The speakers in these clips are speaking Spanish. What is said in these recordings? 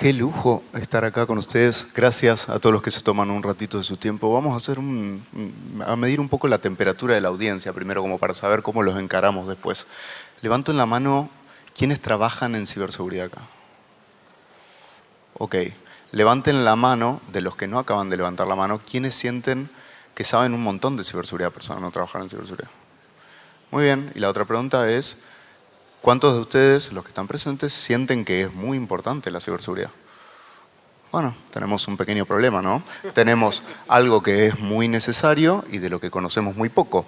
Qué lujo estar acá con ustedes. Gracias a todos los que se toman un ratito de su tiempo. Vamos a hacer a medir un poco la temperatura de la audiencia primero, como para saber cómo los encaramos después. Levanto en la mano quiénes trabajan en ciberseguridad acá. Ok. Levanten la mano, de los que no acaban de levantar la mano, quiénes sienten que saben un montón de ciberseguridad, personas no trabajan en ciberseguridad. Muy bien. Y la otra pregunta es, ¿cuántos de ustedes, los que están presentes, sienten que es muy importante la ciberseguridad? Bueno, tenemos un pequeño problema, ¿no? Tenemos algo que es muy necesario y de lo que conocemos muy poco.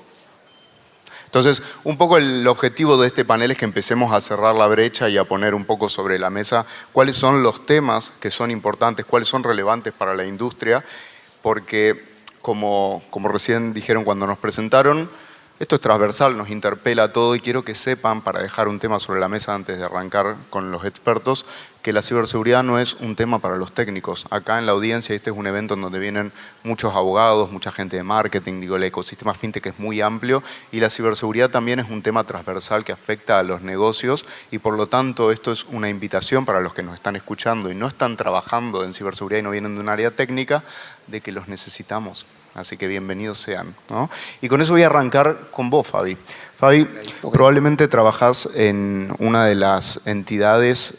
Entonces, un poco el objetivo de este panel es que empecemos a cerrar la brecha y a poner un poco sobre la mesa cuáles son los temas que son importantes, cuáles son relevantes para la industria, porque como recién dijeron cuando nos presentaron, esto es transversal, nos interpela a todo y quiero que sepan, para dejar un tema sobre la mesa antes de arrancar con los expertos, que la ciberseguridad no es un tema para los técnicos. Acá en la audiencia este es un evento en donde vienen muchos abogados, mucha gente de marketing, digo, el ecosistema fintech es muy amplio y la ciberseguridad también es un tema transversal que afecta a los negocios y por lo tanto esto es una invitación para los que nos están escuchando y no están trabajando en ciberseguridad y no vienen de un área técnica, de que los necesitamos. Así que bienvenidos sean, ¿no? Y con eso voy a arrancar con vos, Fabi. Fabi, probablemente trabajás en una de las entidades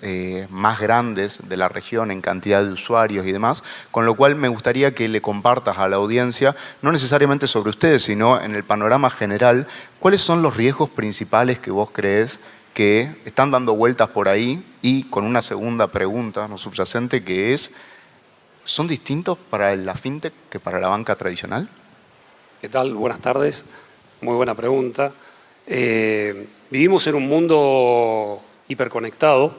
más grandes de la región en cantidad de usuarios y demás, con lo cual me gustaría que le compartas a la audiencia, no necesariamente sobre ustedes, sino en el panorama general, cuáles son los riesgos principales que vos crees que están dando vueltas por ahí y con una segunda pregunta no subyacente que es, ¿son distintos para la fintech que para la banca tradicional? ¿Qué tal? Buenas tardes. Muy buena pregunta. Vivimos en un mundo hiperconectado,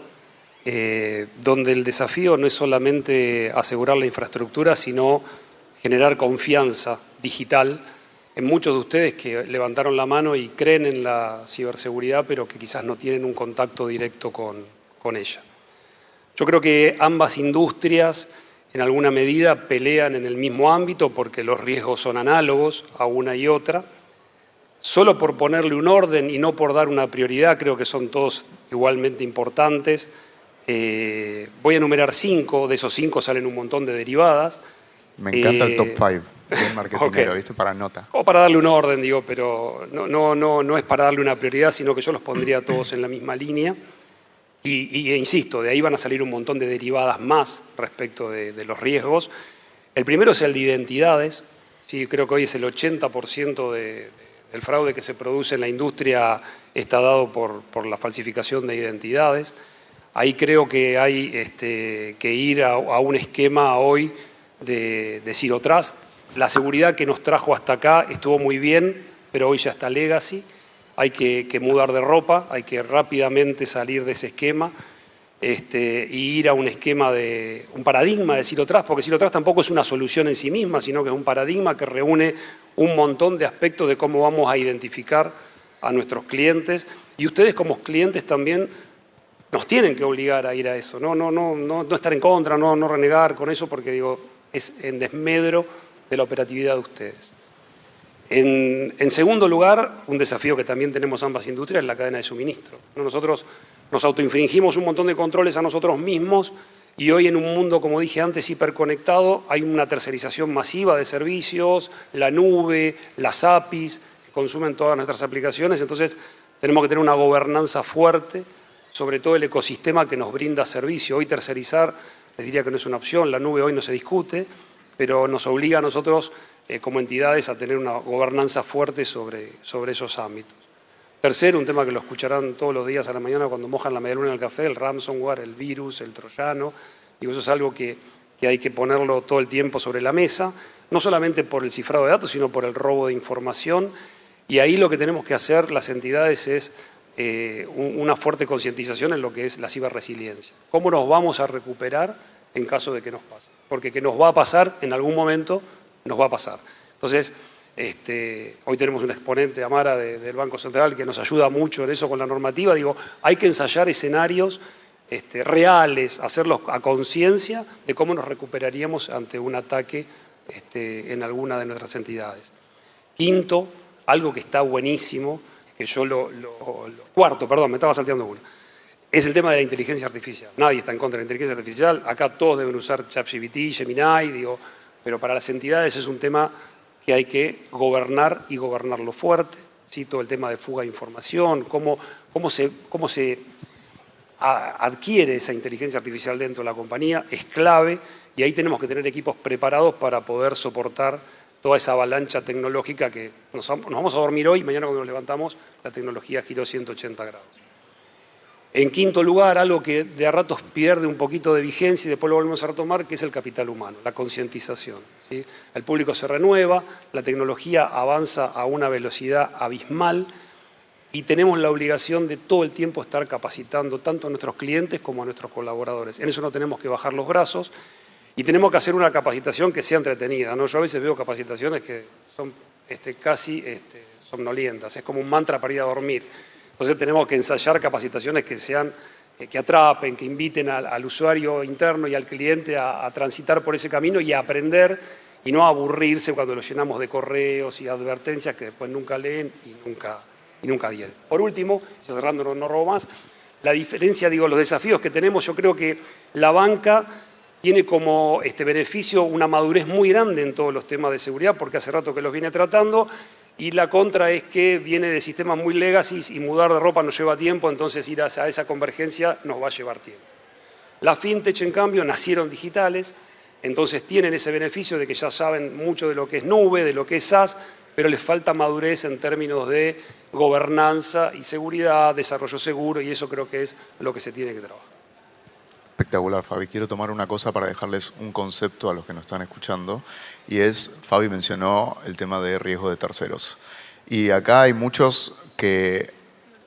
donde el desafío no es solamente asegurar la infraestructura, sino generar confianza digital en muchos de ustedes que levantaron la mano y creen en la ciberseguridad, pero que quizás no tienen un contacto directo con ella. Yo creo que ambas industrias en alguna medida pelean en el mismo ámbito porque los riesgos son análogos a una y otra. Solo por ponerle un orden y no por dar una prioridad, creo que son todos igualmente importantes. Voy a enumerar 5, de esos 5 salen un montón de derivadas. Me encanta el top 5, bien marketingero, Okay. ¿viste? Para nota. O para darle un orden, digo, pero no es para darle una prioridad, sino que yo los pondría todos en la misma línea. E insisto, de ahí van a salir un montón de derivadas más respecto de los riesgos. El primero es el de identidades. Sí, creo que hoy es el 80% del fraude que se produce en la industria está dado por la falsificación de identidades. Ahí creo que hay que ir a un esquema hoy de Zero Trust. La seguridad que nos trajo hasta acá estuvo muy bien, pero hoy ya está legacy. Hay que mudar de ropa, hay que rápidamente salir de ese esquema y ir a un esquema un paradigma de Zero Trust, porque Zero Trust tampoco es una solución en sí misma, sino que es un paradigma que reúne un montón de aspectos de cómo vamos a identificar a nuestros clientes. Y ustedes como clientes también nos tienen que obligar a ir a eso, no estar en contra, no renegar con eso, porque digo, es en desmedro de la operatividad de ustedes. En segundo lugar, un desafío que también tenemos ambas industrias es la cadena de suministro. Nosotros nos autoinfringimos un montón de controles a nosotros mismos y hoy en un mundo, como dije antes, hiperconectado, hay una tercerización masiva de servicios, la nube, las APIs, que consumen todas nuestras aplicaciones. Entonces, tenemos que tener una gobernanza fuerte sobre todo el ecosistema que nos brinda servicio. Hoy tercerizar, les diría que no es una opción, la nube hoy no se discute, pero nos obliga a nosotros como entidades a tener una gobernanza fuerte sobre esos ámbitos. Tercero, un tema que lo escucharán todos los días a la mañana cuando mojan la medialuna en el café, el ransomware, el virus, el troyano. Digo, eso es algo que hay que ponerlo todo el tiempo sobre la mesa, no solamente por el cifrado de datos, sino por el robo de información. Y ahí lo que tenemos que hacer las entidades es una fuerte concientización en lo que es la ciberresiliencia. ¿Cómo nos vamos a recuperar en caso de que nos pase? Porque que nos va a pasar en algún momento, nos va a pasar. Entonces, hoy tenemos un exponente, Amara, del Banco Central, que nos ayuda mucho en eso con la normativa. Digo, hay que ensayar escenarios reales, hacerlos a conciencia de cómo nos recuperaríamos ante un ataque en alguna de nuestras entidades. Quinto, algo que está buenísimo, que yo cuarto, perdón, me estaba salteando uno. es el tema de la inteligencia artificial. Nadie está en contra de la inteligencia artificial. Acá todos deben usar ChatGPT, Gemini, digo, pero para las entidades es un tema que hay que gobernar y gobernarlo fuerte. ¿Sí? Todo el tema de fuga de información, cómo se adquiere esa inteligencia artificial dentro de la compañía, es clave y ahí tenemos que tener equipos preparados para poder soportar toda esa avalancha tecnológica que nos vamos a dormir hoy, mañana cuando nos levantamos la tecnología giró 180 grados. En quinto lugar, algo que de a ratos pierde un poquito de vigencia y después lo volvemos a retomar, que es el capital humano, la concientización. ¿Sí? El público se renueva, la tecnología avanza a una velocidad abismal y tenemos la obligación de todo el tiempo estar capacitando tanto a nuestros clientes como a nuestros colaboradores. En eso no tenemos que bajar los brazos y tenemos que hacer una capacitación que sea entretenida, ¿no? Yo a veces veo capacitaciones que son casi somnolientas, es como un mantra para ir a dormir. Entonces tenemos que ensayar capacitaciones que sean, que atrapen, que inviten al usuario interno y al cliente a transitar por ese camino y a aprender y no a aburrirse cuando lo llenamos de correos y advertencias que después nunca leen y nunca adhieren. Por último, cerrando, no robo más, la diferencia, digo, los desafíos que tenemos, yo creo que la banca tiene como beneficio una madurez muy grande en todos los temas de seguridad porque hace rato que los viene tratando. Y la contra es que viene de sistemas muy legacy y mudar de ropa nos lleva tiempo, entonces ir hacia esa convergencia nos va a llevar tiempo. Las fintech, en cambio, nacieron digitales, entonces tienen ese beneficio de que ya saben mucho de lo que es nube, de lo que es SaaS, pero les falta madurez en términos de gobernanza y seguridad, desarrollo seguro, y eso creo que es lo que se tiene que trabajar. Espectacular, Fabi. Quiero tomar una cosa para dejarles un concepto a los que nos están escuchando y es, Fabi mencionó el tema de riesgo de terceros. Y acá hay muchos que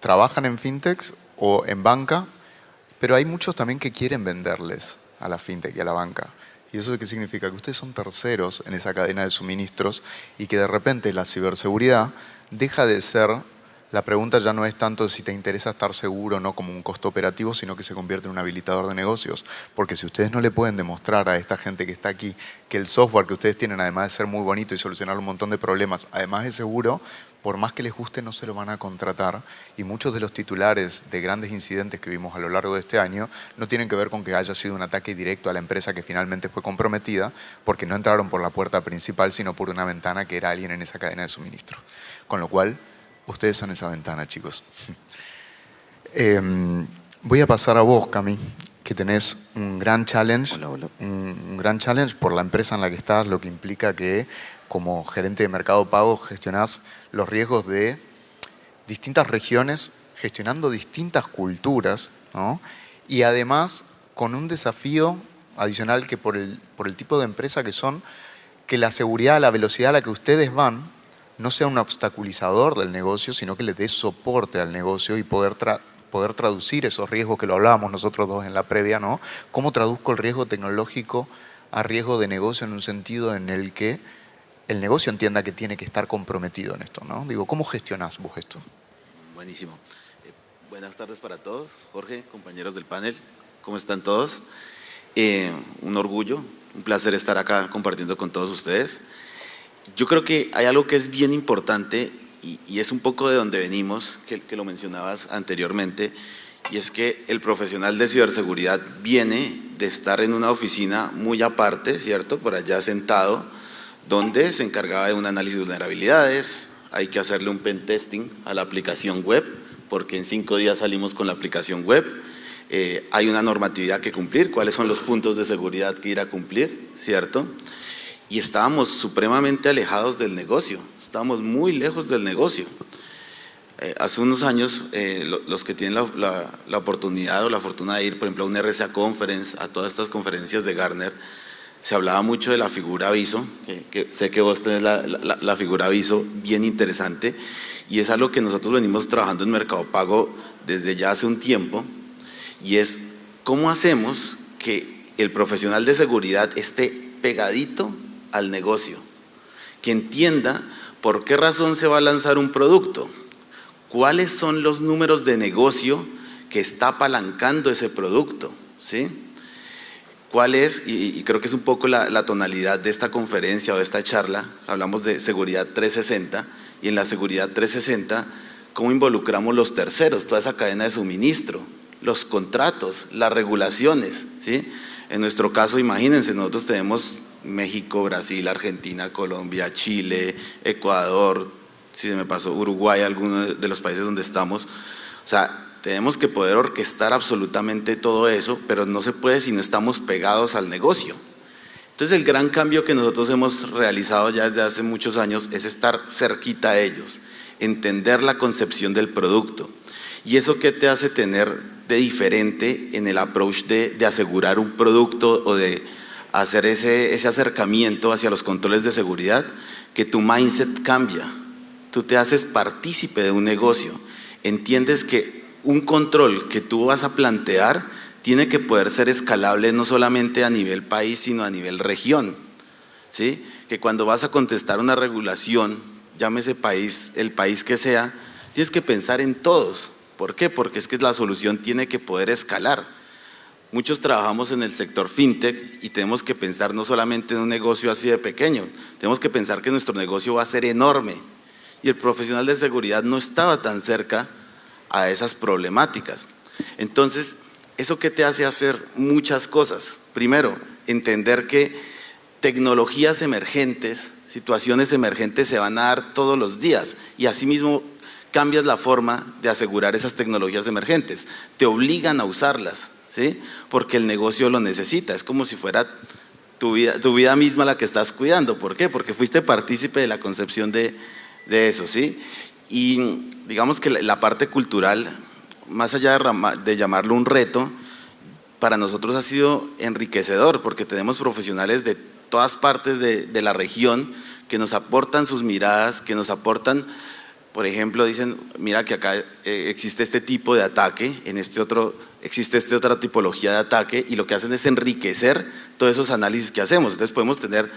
trabajan en fintechs o en banca, pero hay muchos también que quieren venderles a la fintech y a la banca. ¿Y eso qué significa? Que ustedes son terceros en esa cadena de suministros y que de repente la ciberseguridad deja de ser... La pregunta ya no es tanto si te interesa estar seguro o no como un costo operativo, sino que se convierte en un habilitador de negocios. Porque si ustedes no le pueden demostrar a esta gente que está aquí que el software que ustedes tienen, además de ser muy bonito y solucionar un montón de problemas, además es seguro, por más que les guste no se lo van a contratar. Y muchos de los titulares de grandes incidentes que vimos a lo largo de este año no tienen que ver con que haya sido un ataque directo a la empresa que finalmente fue comprometida, porque no entraron por la puerta principal, sino por una ventana que era alguien en esa cadena de suministro. Con lo cual... Ustedes son esa ventana, chicos. Voy a pasar a vos, Cami, que tenés un gran challenge. Hola, hola. Un gran challenge por la empresa en la que estás, lo que implica que como gerente de mercado pago gestionás los riesgos de distintas regiones, gestionando distintas culturas, ¿no? Y además con un desafío adicional que por el tipo de empresa que son, que la seguridad, la velocidad a la que ustedes van, no sea un obstaculizador del negocio, sino que le dé soporte al negocio y poder traducir esos riesgos que lo hablábamos nosotros dos en la previa, ¿no? ¿Cómo traduzco el riesgo tecnológico a riesgo de negocio en un sentido en el que el negocio entienda que tiene que estar comprometido en esto, ¿no? Digo, ¿cómo gestionás vos esto? Buenísimo. Buenas tardes para todos. Jorge, compañeros del panel, ¿cómo están todos? Un orgullo, un placer estar acá compartiendo con todos ustedes. Yo creo que hay algo que es bien importante y es un poco de donde venimos, que lo mencionabas anteriormente, y es que el profesional de ciberseguridad viene de estar en una oficina muy aparte, ¿cierto? Por allá sentado, donde se encargaba de un análisis de vulnerabilidades, hay que hacerle un pen testing a la aplicación web, porque en 5 días salimos con la aplicación web, hay una normatividad que cumplir, cuáles son los puntos de seguridad que ir a cumplir, ¿cierto? Y estábamos supremamente alejados del negocio, estábamos muy lejos del negocio. Hace unos años, los que tienen la oportunidad o la fortuna de ir, por ejemplo, a un RSA Conference, a todas estas conferencias de Gartner, se hablaba mucho de la figura aviso, que sé que vos tenés la figura aviso bien interesante, y es algo que nosotros venimos trabajando en Mercado Pago desde ya hace un tiempo, y es cómo hacemos que el profesional de seguridad esté pegadito al negocio, que entienda por qué razón se va a lanzar un producto, cuáles son los números de negocio que está apalancando ese producto, ¿sí? ¿Cuál es? Y creo que es un poco la tonalidad de esta conferencia o de esta charla. Hablamos de seguridad 360 y en la seguridad 360, ¿cómo involucramos los terceros, toda esa cadena de suministro? los contratos, las regulaciones, ¿sí? En nuestro caso, imagínense, nosotros tenemos México, Brasil, Argentina, Colombia, Chile, Ecuador, si me pasó, Uruguay, algunos de los países donde estamos. O sea, tenemos que poder orquestar absolutamente todo eso, pero no se puede si no estamos pegados al negocio. Entonces el gran cambio que nosotros hemos realizado ya desde hace muchos años es estar cerquita a ellos, entender la concepción del producto. ¿Y eso qué te hace tener de diferente en el approach de asegurar un producto o de hacer ese acercamiento hacia los controles de seguridad? Que tu mindset cambia, tú te haces partícipe de un negocio, entiendes que un control que tú vas a plantear tiene que poder ser escalable no solamente a nivel país, sino a nivel región, ¿sí? Que cuando vas a contestar una regulación, llámese país, el país que sea, tienes que pensar en todos. ¿Por qué? Porque es que la solución tiene que poder escalar. Muchos trabajamos en el sector fintech y tenemos que pensar no solamente en un negocio así de pequeño, tenemos que pensar que nuestro negocio va a ser enorme. Y el profesional de seguridad no estaba tan cerca a esas problemáticas. Entonces, ¿eso qué te hace hacer? Muchas cosas. Primero, entender que tecnologías emergentes, situaciones emergentes se van a dar todos los días y asimismo cambias la forma de asegurar esas tecnologías emergentes. Te obligan a usarlas, ¿sí? Porque el negocio lo necesita. Es como si fuera tu vida misma la que estás cuidando. ¿Por qué? Porque fuiste partícipe de la concepción de eso, ¿sí? Y digamos que la parte cultural, más allá de llamarlo un reto, para nosotros ha sido enriquecedor porque tenemos profesionales de todas partes de la región que nos aportan sus miradas, que nos aportan, por ejemplo, dicen, mira que acá existe este tipo de ataque, en este otro existe esta otra tipología de ataque, y lo que hacen es enriquecer todos esos análisis que hacemos. Entonces podemos tener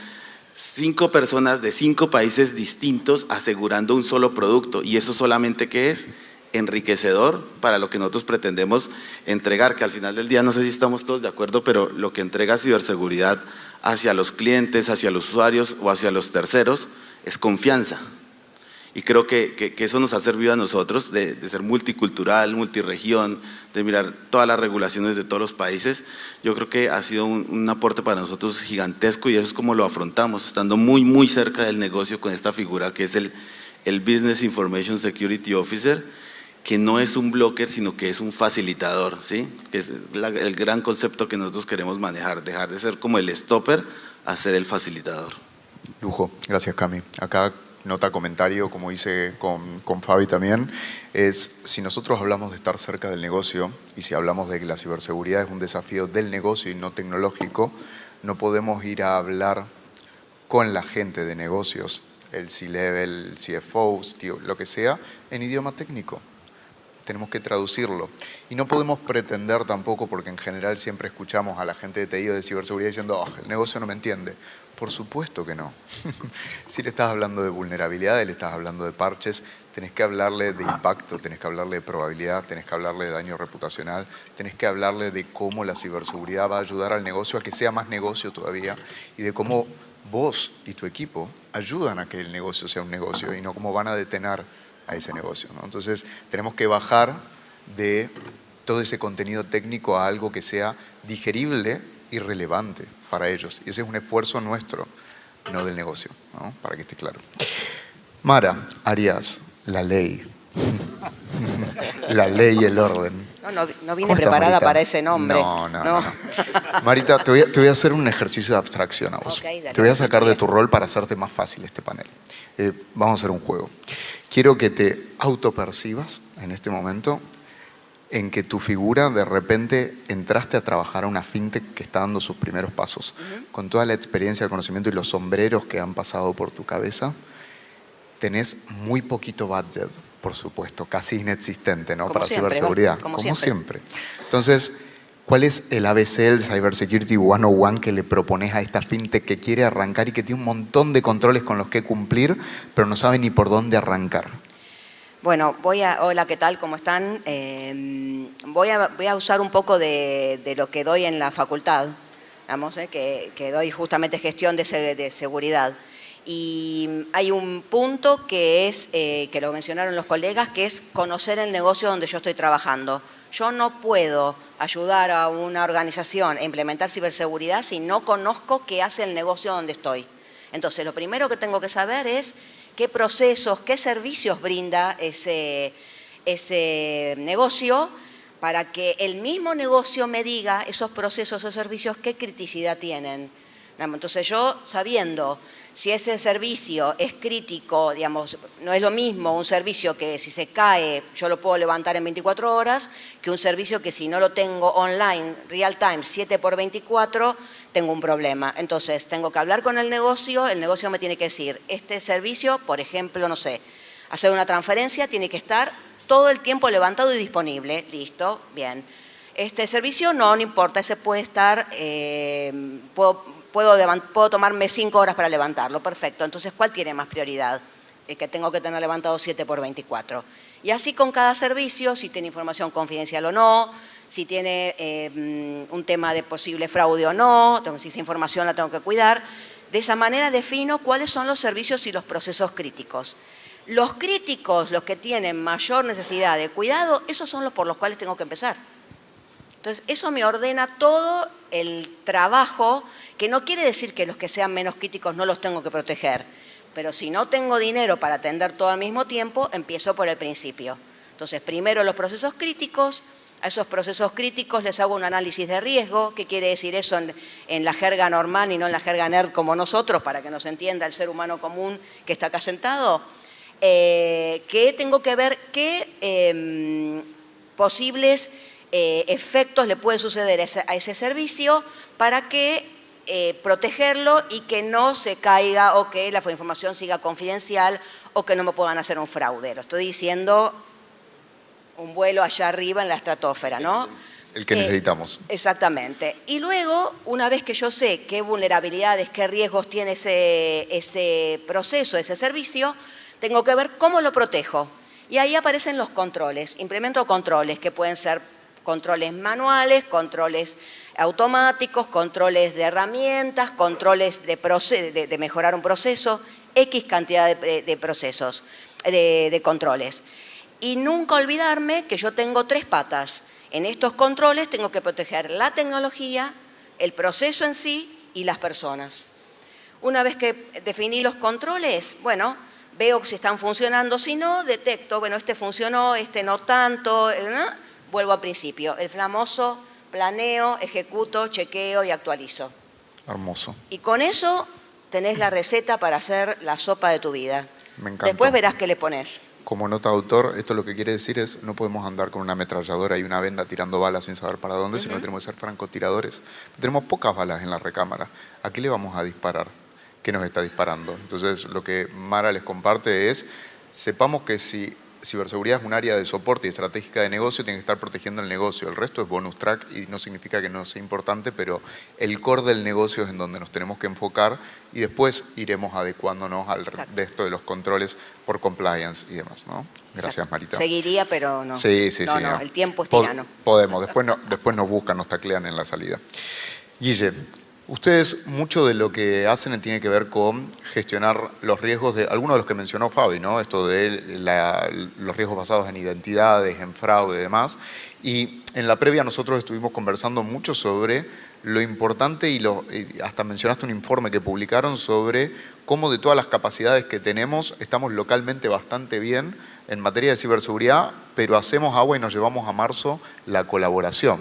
5 personas de 5 países distintos asegurando un solo producto, y eso solamente ¿qué es? Enriquecedor para lo que nosotros pretendemos entregar, que al final del día no sé si estamos todos de acuerdo, pero lo que entrega ciberseguridad hacia los clientes, hacia los usuarios o hacia los terceros es confianza. Y creo que eso nos ha servido a nosotros de ser multicultural, multiregión, de mirar todas las regulaciones de todos los países. Yo creo que ha sido un aporte para nosotros gigantesco, y eso es como lo afrontamos, estando muy, muy cerca del negocio con esta figura que es el Business Information Security Officer, que no es un blocker, sino que es un facilitador, ¿sí? Que es el gran concepto que nosotros queremos manejar, dejar de ser como el stopper a ser el facilitador. Lujo, gracias Cami. Acá nota, comentario, como hice con Fabi también, es si nosotros hablamos de estar cerca del negocio y si hablamos de que la ciberseguridad es un desafío del negocio y no tecnológico, no podemos ir a hablar con la gente de negocios, el C-Level, el CFO, lo que sea, en idioma técnico. Tenemos que traducirlo. Y no podemos pretender tampoco, porque en general siempre escuchamos a la gente de TI o de ciberseguridad diciendo, oh, el negocio no me entiende. Por supuesto que no. Si le estás hablando de vulnerabilidades, le estás hablando de parches, tenés que hablarle de impacto, tenés que hablarle de probabilidad, tenés que hablarle de daño reputacional, tenés que hablarle de cómo la ciberseguridad va a ayudar al negocio a que sea más negocio todavía, y de cómo vos y tu equipo ayudan a que el negocio sea un negocio y no cómo van a detener a ese negocio, ¿no? Entonces tenemos que bajar de todo ese contenido técnico a algo que sea digerible y relevante para ellos. Y ese es un esfuerzo nuestro, no del negocio, ¿no? Para que esté claro. Mara, Arias, la ley. La ley y el orden. No vine preparada para ese nombre. No. Marita, te voy a hacer un ejercicio de abstracción a vos. Okay, te voy a sacar de tu rol para hacerte más fácil este panel. Vamos a hacer un juego. Quiero que te autopercibas en este momento en que tu figura de repente entraste a trabajar a una fintech que está dando sus primeros pasos. Con toda la experiencia, el conocimiento y los sombreros que han pasado por tu cabeza, tenés muy poquito budget, por supuesto, casi inexistente, ¿no? Para ciberseguridad. Como siempre. Entonces, ¿cuál es el ABC del Cybersecurity 101 que le propones a esta fintech que quiere arrancar y que tiene un montón de controles con los que cumplir, pero no sabe ni por dónde arrancar? Bueno, hola, ¿qué tal? ¿Cómo están? Voy a usar un poco de lo que doy en la facultad, digamos, que doy justamente gestión de seguridad. Y hay un punto que es, que lo mencionaron los colegas, que es conocer el negocio donde yo estoy trabajando. Yo no puedo ayudar a una organización a implementar ciberseguridad si no conozco qué hace el negocio donde estoy. Entonces, lo primero que tengo que saber es qué procesos, qué servicios brinda ese negocio, para que el mismo negocio me diga esos procesos o servicios qué criticidad tienen. Entonces yo, sabiendo si ese servicio es crítico, digamos, no es lo mismo un servicio que si se cae yo lo puedo levantar en 24 horas, que un servicio que si no lo tengo online, real time, 7x24, tengo un problema. Entonces tengo que hablar con el negocio me tiene que decir, este servicio, por ejemplo, no sé, hacer una transferencia tiene que estar todo el tiempo levantado y disponible. Listo, bien. Este servicio no importa, ese puede estar, puedo tomarme 5 horas para levantarlo, perfecto. Entonces, ¿cuál tiene más prioridad? El que tengo que tener levantado 7x24. Y así con cada servicio, si tiene información confidencial o no, si tiene un tema de posible fraude o no, si esa información la tengo que cuidar. De esa manera defino cuáles son los servicios y los procesos críticos. Los críticos, los que tienen mayor necesidad de cuidado, esos son los por los cuales tengo que empezar. Entonces, eso me ordena todo el trabajo, que no quiere decir que los que sean menos críticos no los tengo que proteger, pero si no tengo dinero para atender todo al mismo tiempo, empiezo por el principio. Entonces, primero los procesos críticos, a esos procesos críticos les hago un análisis de riesgo. ¿Qué quiere decir eso en la jerga normal y no en la jerga nerd como nosotros, para que nos entienda el ser humano común que está acá sentado? Que tengo que ver qué posibles efectos le puede suceder a ese servicio para que protegerlo y que no se caiga o que la información siga confidencial o que no me puedan hacer un fraude. Lo estoy diciendo un vuelo allá arriba en la estratosfera, ¿no? El que necesitamos. Exactamente. Y luego, una vez que yo sé qué vulnerabilidades, qué riesgos tiene ese proceso, ese servicio, tengo que ver cómo lo protejo. Y ahí aparecen los controles. Implemento controles que pueden ser controles manuales, controles automáticos, controles de herramientas, controles de mejorar un proceso, X cantidad de procesos, de controles. Y nunca olvidarme que yo tengo 3 patas. En estos controles tengo que proteger la tecnología, el proceso en sí y las personas. Una vez que definí los controles, bueno, veo si están funcionando, si no, detecto, bueno, este funcionó, este no tanto, ¿no? Vuelvo al principio, el famoso planeo, ejecuto, chequeo y actualizo. Hermoso. Y con eso tenés la receta para hacer la sopa de tu vida. Me encanta. Después verás qué le pones. Como nota de autor, esto lo que quiere decir es no podemos andar con una ametralladora y una venda tirando balas sin saber para dónde, sino que tenemos que ser francotiradores. Tenemos pocas balas en la recámara. ¿A qué le vamos a disparar? ¿Qué nos está disparando? Entonces, lo que Mara les comparte es, sepamos que si ciberseguridad es un área de soporte y estratégica de negocio, tiene que estar protegiendo el negocio. El resto es bonus track y no significa que no sea importante, pero el core del negocio es en donde nos tenemos que enfocar y después iremos adecuándonos al resto de los controles por compliance y demás, ¿no? Gracias, Marita. Seguiría, pero no. Sí. No, el tiempo es tirano. Podemos, después nos buscan, nos taclean en la salida. Guille, ustedes, mucho de lo que hacen tiene que ver con gestionar los riesgos de algunos de los que mencionó Fabi, ¿no? Esto de los riesgos basados en identidades, en fraude y demás. Y en la previa nosotros estuvimos conversando mucho sobre lo importante y hasta mencionaste un informe que publicaron sobre cómo de todas las capacidades que tenemos estamos localmente bastante bien en materia de ciberseguridad, pero hacemos agua y nos llevamos a marzo la colaboración.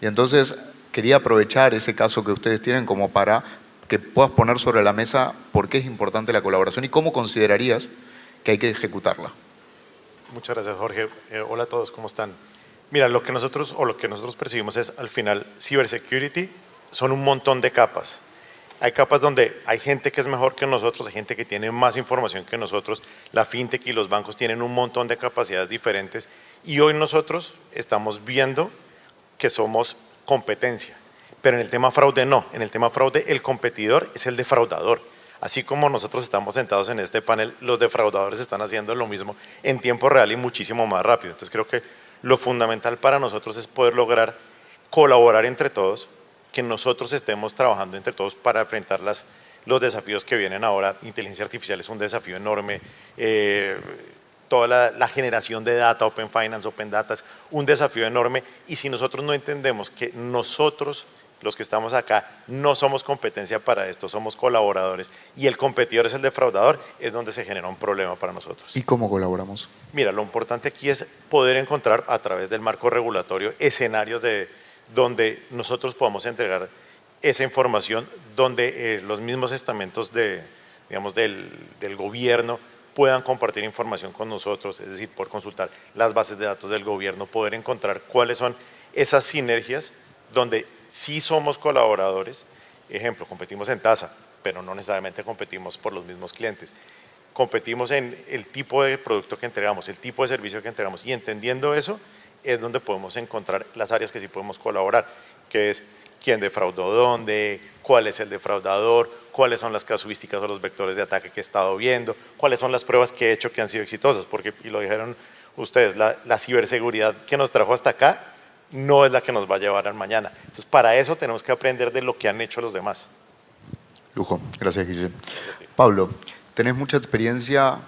Y entonces quería aprovechar ese caso que ustedes tienen como para que puedas poner sobre la mesa por qué es importante la colaboración y cómo considerarías que hay que ejecutarla. Muchas gracias, Jorge. Hola a todos, ¿cómo están? Mira, lo que nosotros percibimos es, al final, cybersecurity son un montón de capas. Hay capas donde hay gente que es mejor que nosotros, hay gente que tiene más información que nosotros, la fintech y los bancos tienen un montón de capacidades diferentes y hoy nosotros estamos viendo que somos competencia, pero en el tema fraude no, en el tema fraude el competidor es el defraudador. Así como nosotros estamos sentados en este panel, los defraudadores están haciendo lo mismo en tiempo real y muchísimo más rápido. Entonces creo que lo fundamental para nosotros es poder lograr colaborar entre todos, que nosotros estemos trabajando entre todos para enfrentar los desafíos que vienen ahora. Inteligencia artificial es un desafío enorme. Toda la generación de data, Open Finance, Open Data, es un desafío enorme. Y si nosotros no entendemos que nosotros, los que estamos acá, no somos competencia para esto, somos colaboradores, y el competidor es el defraudador, es donde se genera un problema para nosotros. ¿Y cómo colaboramos? Mira, lo importante aquí es poder encontrar a través del marco regulatorio escenarios donde nosotros podamos entregar esa información, donde los mismos estamentos digamos, del gobierno puedan compartir información con nosotros, es decir, por consultar las bases de datos del gobierno, poder encontrar cuáles son esas sinergias donde sí somos colaboradores. Ejemplo, competimos en tasa, pero no necesariamente competimos por los mismos clientes. Competimos en el tipo de producto que entregamos, el tipo de servicio que entregamos, y entendiendo eso es donde podemos encontrar las áreas que sí podemos colaborar, que es quién defraudó dónde, cuál es el defraudador, cuáles son las casuísticas o los vectores de ataque que he estado viendo, cuáles son las pruebas que he hecho que han sido exitosas, porque, y lo dijeron ustedes, la ciberseguridad que nos trajo hasta acá no es la que nos va a llevar al mañana. Entonces, para eso tenemos que aprender de lo que han hecho los demás. Lujo, gracias, Guille. Pablo, tenés mucha experiencia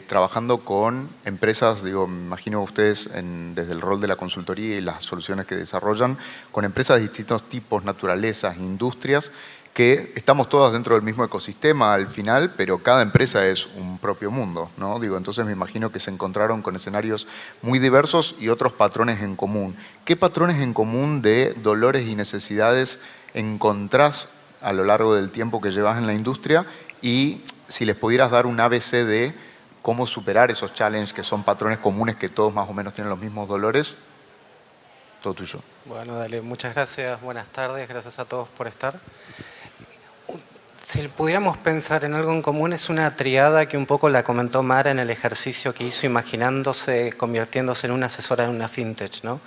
trabajando con empresas, digo, me imagino ustedes desde el rol de la consultoría y las soluciones que desarrollan, con empresas de distintos tipos, naturalezas, industrias, que estamos todas dentro del mismo ecosistema al final, pero cada empresa es un propio mundo, ¿no? Digo, entonces me imagino que se encontraron con escenarios muy diversos y otros patrones en común. ¿Qué patrones en común de dolores y necesidades encontrás a lo largo del tiempo que llevas en la industria? Y si les pudieras dar un ABC de cómo superar esos challenges que son patrones comunes que todos más o menos tienen los mismos dolores, todo tuyo. Bueno, dale, muchas gracias, buenas tardes, gracias a todos por estar. Si pudiéramos pensar en algo en común, es una triada que un poco la comentó Mara en el ejercicio que hizo imaginándose, convirtiéndose en una asesora de una fintech, ¿no?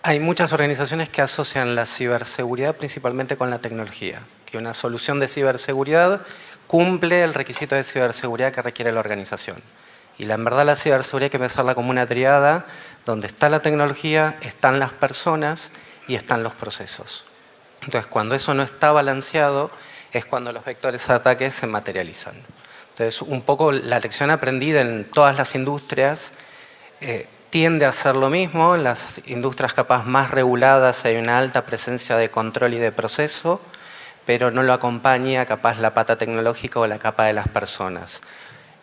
Hay muchas organizaciones que asocian la ciberseguridad principalmente con la tecnología, que una solución de ciberseguridad cumple el requisito de ciberseguridad que requiere la organización. Y en verdad la ciberseguridad hay que pensarla como una triada donde está la tecnología, están las personas y están los procesos. Entonces, cuando eso no está balanceado, es cuando los vectores de ataque se materializan. Entonces, un poco la lección aprendida en todas las industrias tiende a ser lo mismo. En las industrias capaz más reguladas hay una alta presencia de control y de proceso, pero no lo acompaña capaz la pata tecnológica o la capa de las personas.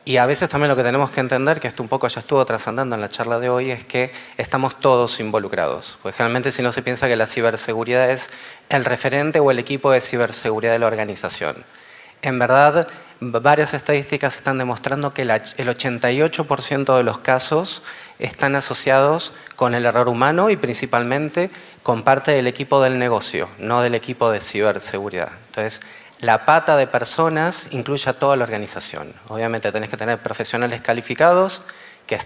Y a veces también lo que tenemos que entender, que esto un poco ya estuvo trascendiendo en la charla de hoy, es que estamos todos involucrados. Porque generalmente si no se piensa que la ciberseguridad es el referente o el equipo de ciberseguridad de la organización. En verdad, varias estadísticas están demostrando que el 88% de los casos están asociados con el error humano y principalmente con parte del equipo del negocio, no del equipo de ciberseguridad. Entonces, la pata de personas incluye a toda la organización. Obviamente tenés que tener profesionales calificados que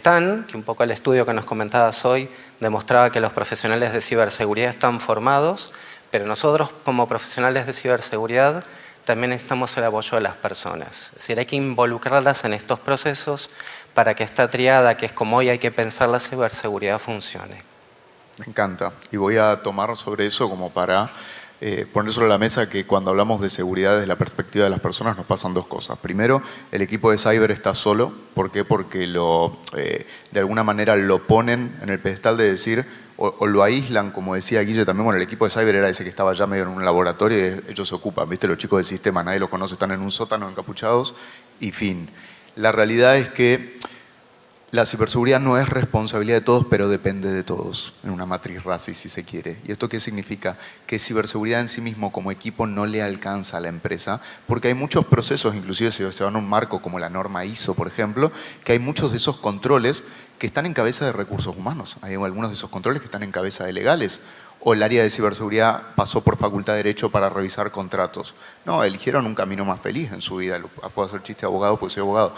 un poco el estudio que nos comentabas hoy demostraba que los profesionales de ciberseguridad están formados, pero nosotros como profesionales de ciberseguridad también necesitamos el apoyo de las personas. Es decir, hay que involucrarlas en estos procesos para que esta triada, que es como hoy hay que pensar la ciberseguridad, funcione. Me encanta. Y voy a tomar sobre eso como para poner sobre la mesa que cuando hablamos de seguridad desde la perspectiva de las personas nos pasan dos cosas. Primero, el equipo de cyber está solo. ¿Por qué? Porque de alguna manera lo ponen en el pedestal de decir, o lo aíslan, como decía Guille también. Bueno, el equipo de cyber era ese que estaba ya medio en un laboratorio y ellos se ocupan, ¿viste? Los chicos del sistema, nadie los conoce, están en un sótano encapuchados y fin. La realidad es que la ciberseguridad no es responsabilidad de todos, pero depende de todos, en una matriz RACI si se quiere. ¿Y esto qué significa? Que ciberseguridad en sí mismo como equipo no le alcanza a la empresa, porque hay muchos procesos, inclusive si se van a un marco como la norma ISO, por ejemplo, que hay muchos de esos controles que están en cabeza de recursos humanos. Hay algunos de esos controles que están en cabeza de legales. O el área de ciberseguridad pasó por facultad de Derecho para revisar contratos. No, eligieron un camino más feliz en su vida. Puedo hacer chiste de abogado porque soy abogado.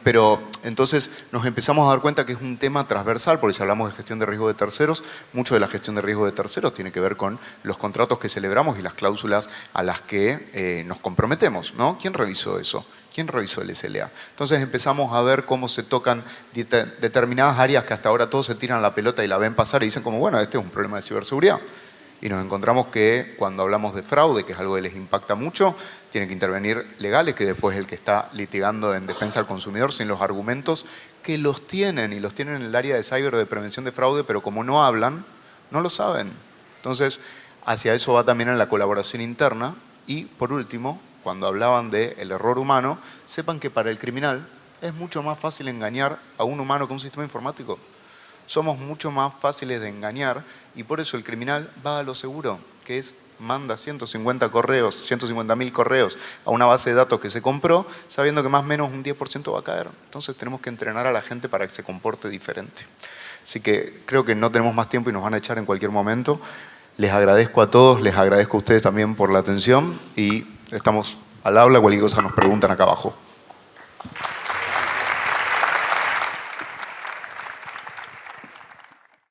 Pero entonces nos empezamos a dar cuenta que es un tema transversal, porque si hablamos de gestión de riesgo de terceros, mucho de la gestión de riesgo de terceros tiene que ver con los contratos que celebramos y las cláusulas a las que nos comprometemos, ¿no? ¿Quién revisó eso? ¿Quién revisó el SLA? Entonces empezamos a ver cómo se tocan determinadas áreas que hasta ahora todos se tiran la pelota y la ven pasar y dicen como, bueno, este es un problema de ciberseguridad. Y nos encontramos que cuando hablamos de fraude, que es algo que les impacta mucho, tienen que intervenir legales, que después es el que está litigando en defensa del consumidor sin los argumentos que los tienen, y los tienen en el área de cyber de prevención de fraude, pero como no hablan, no lo saben. Entonces, hacia eso va también en la colaboración interna. Y por último, cuando hablaban del error humano, sepan que para el criminal es mucho más fácil engañar a un humano que a un sistema informático. Somos mucho más fáciles de engañar y por eso el criminal va a lo seguro, que es manda 150.000 correos a una base de datos que se compró, sabiendo que más o menos un 10% va a caer. Entonces tenemos que entrenar a la gente para que se comporte diferente. Así que creo que no tenemos más tiempo y nos van a echar en cualquier momento. Les agradezco a todos, les agradezco a ustedes también por la atención y estamos al habla. Cualquier cosa nos preguntan acá abajo.